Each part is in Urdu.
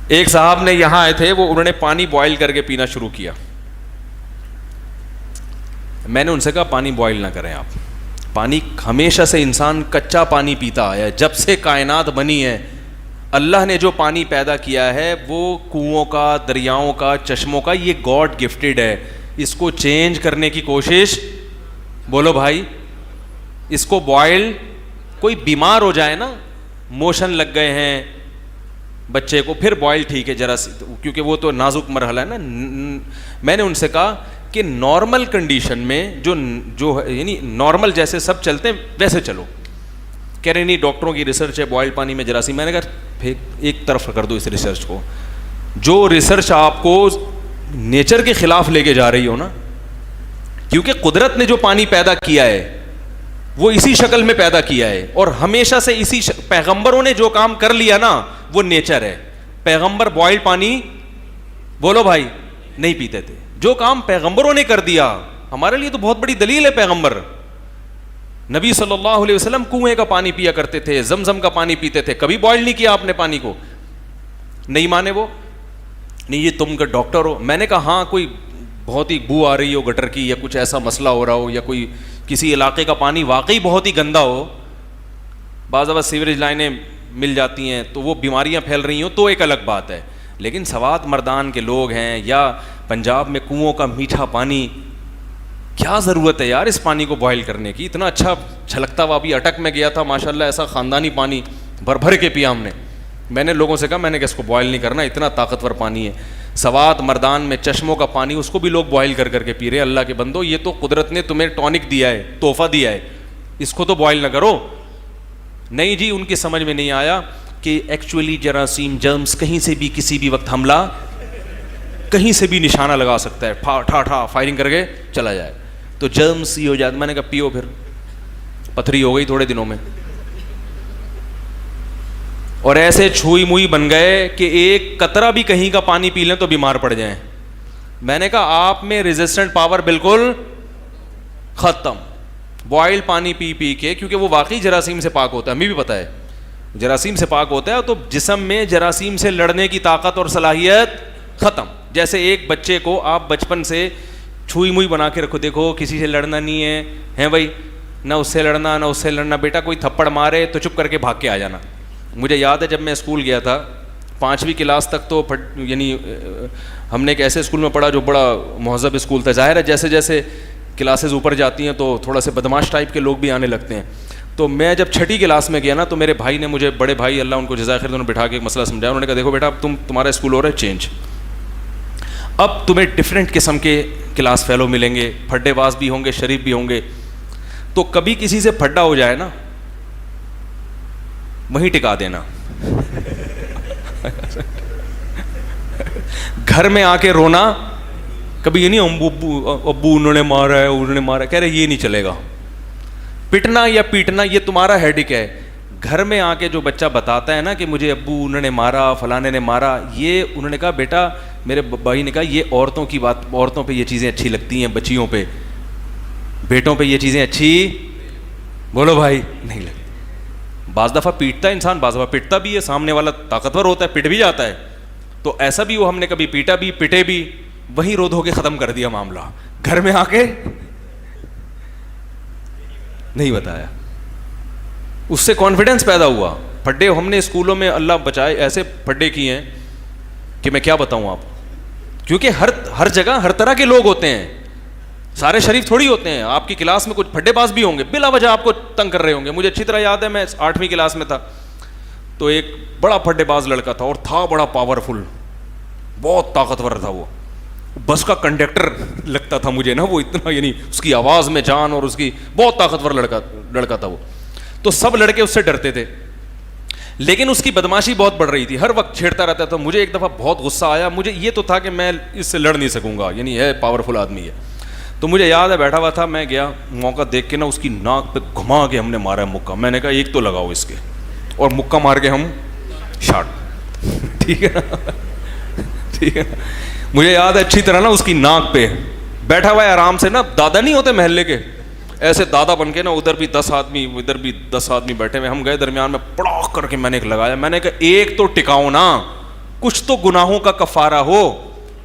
ایک صاحب نے یہاں آئے تھے, انہوں نے پانی بوائل کر کے پینا شروع کیا. میں نے ان سے کہا پانی بوائل نہ کریں آپ. پانی ہمیشہ سے انسان کچا پانی پیتا آیا ہے, جب سے کائنات بنی ہے اللہ نے جو پانی پیدا کیا ہے وہ کنوؤں کا, دریاؤں کا, چشموں کا, یہ گاڈ گفٹیڈ ہے. اس کو چینج کرنے کی کوشش, بولو بھائی, اس کو بوائل, کوئی بیمار ہو جائے نا, موشن لگ گئے ہیں بچے کو, پھر بوائل ٹھیک ہے ذرا سی, کیونکہ وہ تو نازک مرحلہ ہے نا. میں نے ان سے کہا کہ نارمل کنڈیشن میں جو یعنی نارمل جیسے سب چلتے ہیں ویسے چلو. کہہ رہے نہیں ڈاکٹروں کی ریسرچ ہے بوائل پانی میں جراثیم. میں نے کہا ایک طرف کر دو اس ریسرچ کو. جو ریسرچ آپ کو نیچر کے خلاف لے کے جا رہی ہو نا, کیونکہ قدرت نے جو پانی پیدا کیا ہے وہ اسی شکل میں پیدا کیا ہے, اور ہمیشہ سے اسی پیغمبروں نے جو کام کر لیا نا وہ نیچر ہے. پیغمبر بوائل پانی, بولو بھائی, نہیں پیتے تھے. جو کام پیغمبروں نے کر دیا, ہمارے لیے تو بہت بڑی دلیل ہے. پیغمبر نبی صلی اللہ علیہ وسلم کنویں کا پانی پیا کرتے تھے, زمزم کا پانی پیتے تھے, کبھی بوائل نہیں کیا آپ نے پانی کو. نہیں مانے وہ, نہیں یہ تم کا ڈاکٹر ہو. میں نے کہا ہاں کوئی بہت ہی بو آ رہی ہو گٹر کی, یا کچھ ایسا مسئلہ ہو رہا ہو, یا کوئی کسی علاقے کا پانی واقعی بہت ہی گندا ہو, بعض اوقات سیوریج لائنیں مل جاتی ہیں تو وہ بیماریاں پھیل رہی ہوں, تو ایک الگ بات ہے. لیکن سوات مردان کے لوگ ہیں, یا پنجاب میں کنوؤں کا میٹھا پانی, کیا ضرورت ہے یار اس پانی کو بوائل کرنے کی. اتنا اچھا چھلکتا ہوا, ابھی اٹک میں گیا تھا ماشاءاللہ, ایسا خاندانی پانی بھر بھر کے پیا ہم نے. میں نے لوگوں سے کہا, میں نے کہ اس کو بوائل نہیں کرنا, اتنا طاقتور پانی ہے. سوات مردان میں چشموں کا پانی, اس کو بھی لوگ بوائل کر کر کے پی رہے. اللہ کے بندو, یہ تو قدرت نے تمہیں ٹونک دیا ہے, تحفہ دیا ہے, اس کو تو بوائل نہ کرو. نہیں جی, ان کی سمجھ میں نہیں آیا کہ ایکچولی جراثیم, جرمز کہیں سے بھی کسی بھی وقت حملہ, کہیں سے بھی نشانہ لگا سکتا ہے, ٹھا ٹھا فائرنگ کر کے چلا جائے, تو جرمز ہی ہو جاتا. میں نے کہا پیو, پھر پتھری ہو گئی تھوڑے دنوں میں. اور ایسے چھوئی موئی بن گئے کہ ایک قطرہ بھی کہیں کا پانی پی لیں تو بیمار پڑ جائیں. میں نے کہا آپ میں ریزسٹنٹ پاور بالکل ختم. بوائل پانی پی پی کے, کیونکہ وہ واقعی جراثیم سے پاک ہوتا ہے, ہمیں بھی پتہ ہے جراثیم سے پاک ہوتا ہے, تو جسم میں جراثیم سے لڑنے کی طاقت اور صلاحیت ختم. جیسے ایک بچے کو آپ بچپن سے چھوئی موئی بنا کے رکھو, دیکھو کسی سے لڑنا نہیں ہے, ہیں بھائی, نہ اس سے لڑنا نہ اس سے لڑنا, بیٹا کوئی تھپڑ مارے تو چپ کر کے بھاگ کے آ جانا. مجھے یاد ہے جب میں اسکول گیا تھا 5ویں کلاس تک, تو یعنی ہم نے ایک ایسے اسکول میں پڑھا جو بڑا مہذب اسکول تھا. ظاہر ہے جیسے جیسے کلاسز اوپر جاتی ہیں تو تھوڑا سے بدماش ٹائپ کے لوگ بھی آنے لگتے ہیں. تو میں جب 6ٹھی کلاس میں گیا نا, تو میرے بھائی نے مجھے, بڑے بھائی اللہ ان کو جزائے خیر, انہوں نے بٹھا کے ایک مسئلہ سمجھایا. انہوں نے کہا دیکھو بیٹا, اب تمہارا اسکول ہو رہا ہے چینج, اب تمہیں ڈفرینٹ قسم کے کلاس فیلو ملیں گے, پھڈے باز بھی ہوں گے, شریف بھی ہوں گے. تو کبھی کسی سے پھڈا ہو جائے نا, وہیں ٹکا دینا. گھر میں آ کے رونا کبھی یہ نہیں, ابو انہوں نے مارا ہے, انہوں نے مارا ہے. کہہ رہے یہ نہیں چلے گا, پٹنا یا پیٹنا یہ تمہارا ہیڈک ہے. گھر میں آ کے جو بچہ بتاتا ہے نا کہ مجھے ابو انہوں نے مارا, فلانے نے مارا, یہ انہوں نے کہا بیٹا, میرے بھائی نے کہا یہ عورتوں کی بات, عورتوں پہ یہ چیزیں اچھی لگتی ہیں, بچیوں پہ, بیٹوں پہ یہ چیزیں اچھی, بولو بھائی, نہیں لگتی. بعض دفعہ پیٹتا ہے انسان, بعض دفعہ پٹتا بھی ہے, سامنے والا طاقتور ہوتا ہے, پٹ بھی جاتا ہے. تو ایسا بھی ہوا, ہم نے کبھی پیٹا بھی, پٹے بھی, وہیں رو دھو کے ختم کر دیا معاملہ. گھر میں آ کے نہیں بتایا, اس سے کانفیڈنس پیدا ہوا. پھڈے ہم نے اسکولوں میں, اللہ بچائے, ایسے پھڈے کیے ہیں کہ میں کیا بتاؤں آپ, کیونکہ ہر جگہ ہر طرح کے لوگ ہوتے ہیں, سارے شریف تھوڑی ہوتے ہیں. آپ کی کلاس میں کچھ پھڈے باز بھی ہوں گے, بلا وجہ آپ کو تنگ کر رہے ہوں گے. مجھے اچھی طرح یاد ہے, میں 8ویں کلاس میں تھا, تو ایک بڑا پھڈے باز لڑکا تھا, اور تھا بڑا پاورفل, بہت طاقتور تھا. وہ بس کا کنڈکٹر لگتا تھا مجھے نا, وہ اتنا, یعنی اس کی آواز میں جان, اور اس کی بہت طاقتور لڑکا تھا وہ. تو سب لڑکے اس سے ڈرتے تھے, لیکن اس کی بدماشی بہت بڑھ رہی تھی, ہر وقت چھیڑتا رہتا تھا. مجھے ایک دفعہ بہت غصہ آیا, مجھے یہ تو تھا کہ میں اس سے لڑ نہیں سکوں گا, یعنی ہے پاورفل آدمی ہے. تو مجھے یاد ہے بیٹھا ہوا تھا, میں گیا, موقع دیکھ کے نا اس کی ناک پہ گھما کے ہم نے مارا ہے مکہ. میں نے کہا ایک تو لگاؤ اس کے, اور مکہ مار کے ہم شاٹ. ٹھیک ہے نا, ٹھیک ہے. مجھے یاد ہے اچھی طرح نا, اس کی ناک پہ بیٹھا ہوا ہے آرام سے نا, دادا نہیں ہوتے محلے کے, ایسے دادا بن کے نا, ادھر بھی 10 آدمی, ادھر بھی 10 آدمی بیٹھے ہوئے. ہم گئے درمیان میں, پڑاخ کر کے میں نے ایک لگایا. میں نے کہا ایک تو ٹکاؤ نا, کچھ تو گناہوں کا کفارہ ہو,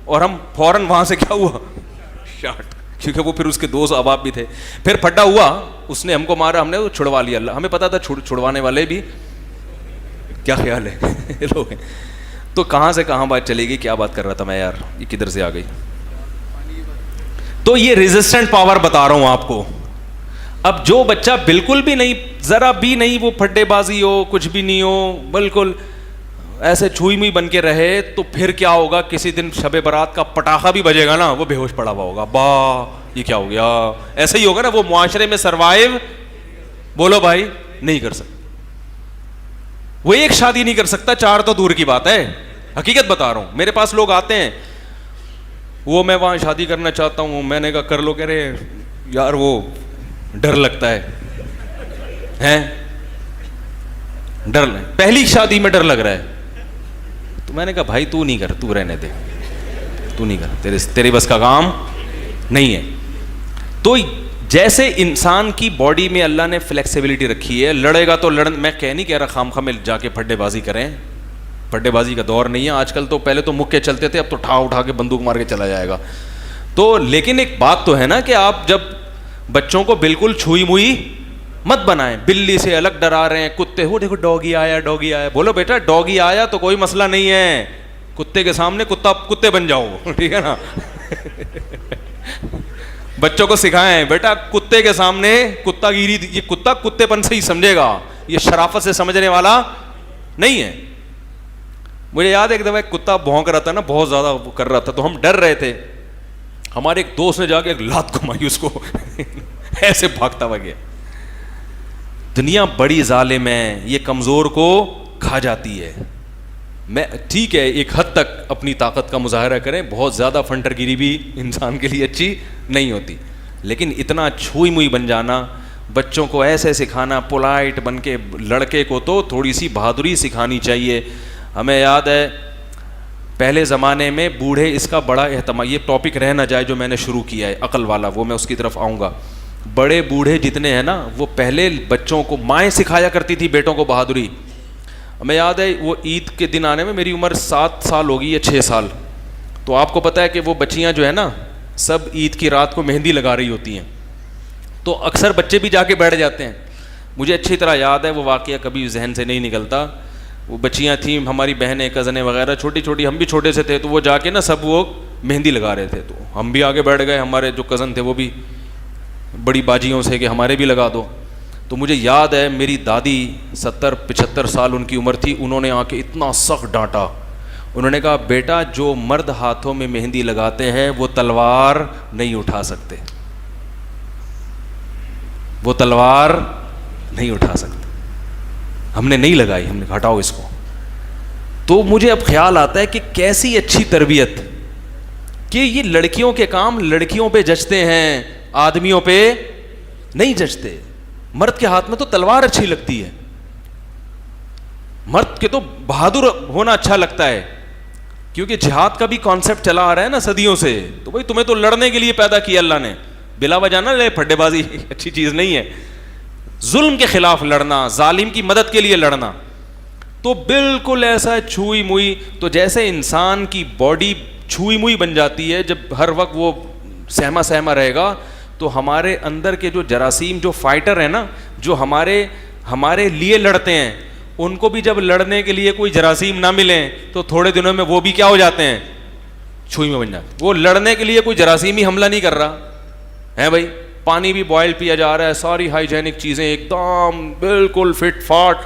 اور ہم فوراً وہاں سے کیا ہوا, شاٹ, کیونکہ وہ پھر اس کے دوست احباب بھی تھے. پھر پھڈا ہوا, اس نے ہم کو مارا, ہم نے چھڑوا لیا. اللہ ہمیں پتا تھا چھڑوانے والے بھی کیا خیال ہے لوگ ہیں. تو کہاں سے کہاں بات چلے گی, کیا بات کر رہا تھا میں یار, یہ کدھر سے آ گئی. تو یہ ریزسٹنٹ پاور بتا رہا ہوں آپ کو. اب جو بچہ بالکل بھی نہیں, ذرا بھی نہیں, وہ پھڈے بازی ہو, کچھ بھی نہیں ہو, بالکل ایسے چھوئی موئی بن کے رہے, تو پھر کیا ہوگا, کسی دن شب برات کا پٹاخہ بھی بجے گا نا, وہ بے ہوش پڑا ہوا ہوگا, با یہ کیا ہو گیا, ایسا ہی ہوگا نا. وہ معاشرے میں سروائیو, بولو بھائی, نہیں کر سکتا. وہ ایک شادی نہیں کر سکتا, 4 تو دور کی بات ہے, حقیقت بتا رہا ہوں. میرے پاس لوگ آتے ہیں, وہ میں وہاں شادی کرنا چاہتا ہوں, میں نے کہا کر لو, کہہ رہے یار وہ ڈر لگتا ہے, ڈر, پہلی شادی میں ڈر لگ رہا ہے. تو میں نے کہا بھائی تو نہیں کر, تو رہنے دے, تو نہیں کر, تیرے بس کا کام نہیں ہے. تو جیسے انسان کی باڈی میں اللہ نے فلیکسیبلٹی رکھی ہے, لڑے گا تو میں نہیں کہہ رہا خام خواہ میں جا کے پھڈے بازی کریں, پھڈے بازی کا دور نہیں ہے آج کل. تو پہلے تو مکے چلتے تھے, اب تو اٹھا کے بندوق مار کے چلا جائے گا. تو لیکن ایک بات تو ہے نا کہ آپ جب بچوں کو بالکل چھوئی موئی مت بنائیں. بلی سے الگ ڈرا رہے ہیں, کتے, ہو دیکھو ڈوگی آیا, ڈوگی آیا. بولو بیٹا ڈوگی آیا تو کوئی مسئلہ نہیں ہے, کتے کے سامنے کتے بن جاؤ, ٹھیک ہے نا. بچوں کو سکھائیں بیٹا کتے کے سامنے کتا گیری, یہ کتا کتے پن سے ہی سمجھے گا, یہ شرافت سے سمجھنے والا نہیں ہے. مجھے یاد ہے ایک دفعہ ایک کتا بھونک رہا تھا نا, بہت زیادہ کر رہا تھا, تو ہم ڈر رہے تھے. ہمارے ایک دوست نے جا کے ایک لات گھمائی اس کو, ایسے بھاگتا ہوا گیا. دنیا بڑی ظالم ہے, یہ کمزور کو کھا جاتی ہے. میں ٹھیک ہے ایک حد تک اپنی طاقت کا مظاہرہ کریں, بہت زیادہ فنٹر گیری بھی انسان کے لیے اچھی نہیں ہوتی, لیکن اتنا چھوئی موئی بن جانا, بچوں کو ایسے سکھانا, پولائٹ بن کے. لڑکے کو تو تھوڑی سی بہادری سکھانی چاہیے. ہمیں یاد ہے پہلے زمانے میں بوڑھے, اس کا بڑا اہتمام, یہ ٹاپک رہ نہ جائے جو میں نے شروع کیا ہے عقل والا, وہ میں اس کی طرف آؤں گا. بڑے بوڑھے جتنے ہیں نا, وہ پہلے بچوں کو, مائیں سکھایا کرتی تھی بیٹوں کو بہادری. ہمیں یاد ہے وہ عید کے دن آنے میں, میری عمر 7 سال ہوگی یا 6 سال, تو آپ کو پتہ ہے کہ وہ بچیاں جو ہے نا سب عید کی رات کو مہندی لگا رہی ہوتی ہیں, تو اکثر بچے بھی جا کے بیٹھ جاتے ہیں. مجھے اچھی طرح یاد ہے وہ واقعہ, کبھی ذہن سے نہیں نکلتا. وہ بچیاں تھیں ہماری بہنیں, کزنیں وغیرہ, چھوٹی چھوٹی, ہم بھی چھوٹے سے تھے, تو وہ جا کے نا سب وہ مہندی لگا رہے تھے, تو ہم بھی آگے بیٹھ گئے. ہمارے جو کزن تھے وہ بھی بڑی باجیوں سے کہ ہمارے بھی لگا دو. تو مجھے یاد ہے میری دادی 70-75 سال ان کی عمر تھی, انہوں نے آ کے اتنا سخت ڈانٹا. انہوں نے کہا بیٹا جو مرد ہاتھوں میں مہندی لگاتے ہیں وہ تلوار نہیں اٹھا سکتے, وہ تلوار نہیں اٹھا سکتے. ہم نے نہیں لگائی, ہم نے کہا ہٹاؤ اس کو. تو مجھے اب خیال آتا ہے کہ کیسی اچھی تربیت, کہ یہ لڑکیوں کے کام لڑکیوں پہ جچتے ہیں, آدمیوں پہ نہیں جچتے. مرد کے ہاتھ میں تو تلوار اچھی لگتی ہے, مرد کے تو بہادر ہونا اچھا لگتا ہے, کیونکہ جہاد کا بھی کانسیپٹ چلا آ رہا ہے نا صدیوں سے. تو بھائی تمہیں تو لڑنے کے لیے پیدا کیا اللہ نے, بلا وجہ نہ لے, پھڈے بازی اچھی چیز نہیں ہے. ظلم کے خلاف لڑنا, ظالم کی مدد کے لیے لڑنا, تو بالکل ایسا چھوئی موئی. تو جیسے انسان کی باڈی چھوئی موئی بن جاتی ہے جب ہر وقت وہ سہما رہے گا, تو ہمارے اندر کے جو جراثیم, جو فائٹر ہیں نا, جو ہمارے لیے لڑتے ہیں, ان کو بھی جب لڑنے کے لیے کوئی جراثیم نہ ملیں تو تھوڑے دنوں میں وہ بھی کیا ہو جاتے ہیں, چھوئی میں بن جاتے ہیں. وہ لڑنے کے لیے کوئی جراثیم ہی حملہ نہیں کر رہا ہے بھائی. پانی بھی بوائل پیا جا رہا ہے, ساری ہائیجینک چیزیں ایک دم بالکل فٹ فاٹ,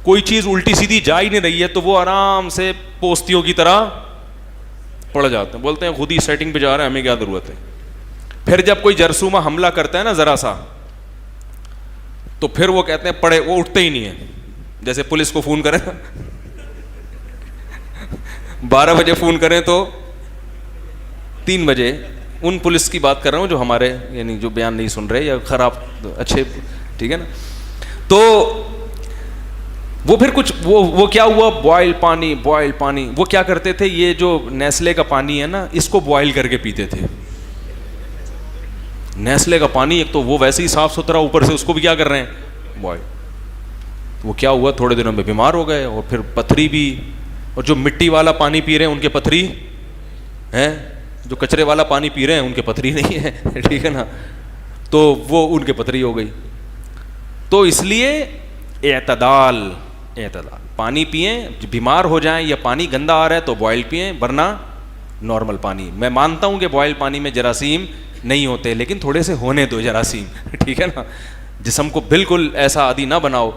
کوئی چیز الٹی سیدھی جا ہی نہیں رہی ہے, تو وہ آرام سے پوستیوں کی طرح پڑ جاتے ہیں. بولتے ہیں خود ہی سیٹنگ پہ جا رہا ہے, ہمیں کیا ضرورت ہے. پھر جب کوئی جرثومہ حملہ کرتا ہے نا ذرا سا, تو پھر وہ کہتے ہیں پڑے, وہ اٹھتے ہی نہیں ہیں. جیسے پولیس کو فون کریں 12 بجے فون کریں تو 3 بجے, ان پولیس کی بات کر رہا ہوں جو ہمارے یعنی جو بیان نہیں سن رہے یا خراب اچھے, ٹھیک ہے نا. تو وہ پھر کچھ وہ کیا ہوا, بوائل پانی. وہ کیا کرتے تھے, یہ جو نیسلے کا پانی ہے نا, اس کو بوائل کر کے پیتے تھے. نیسلے کا پانی ایک تو وہ ویسے ہی صاف ستھرا, اوپر سے اس کو بھی کیا کر رہے ہیں, بوائل. وہ کیا ہوا, تھوڑے دنوں میں بیمار ہو گئے, اور پھر پتھری بھی, اور جو مٹی والا پانی پی رہے ہیں ان کے پتھری ہیں, جو کچرے والا پانی پی رہے ہیں ان کے پتھری نہیں ہے, ٹھیک ہے نا, تو وہ ان کے پتھری ہو گئی. تو اس لیے اعتدال, پانی پئیں, بیمار ہو جائیں یا پانی گندا آ رہا ہے تو بوائل پئیں, ورنہ نارمل پانی. میں مانتا ہوں کہ بوائل پانی میں جراثیم نہیں ہوتے, لیکن تھوڑے سے ہونے دو جراثیم, ٹھیک ہے نا, جسم کو بالکل ایسا عادی نہ بناؤ.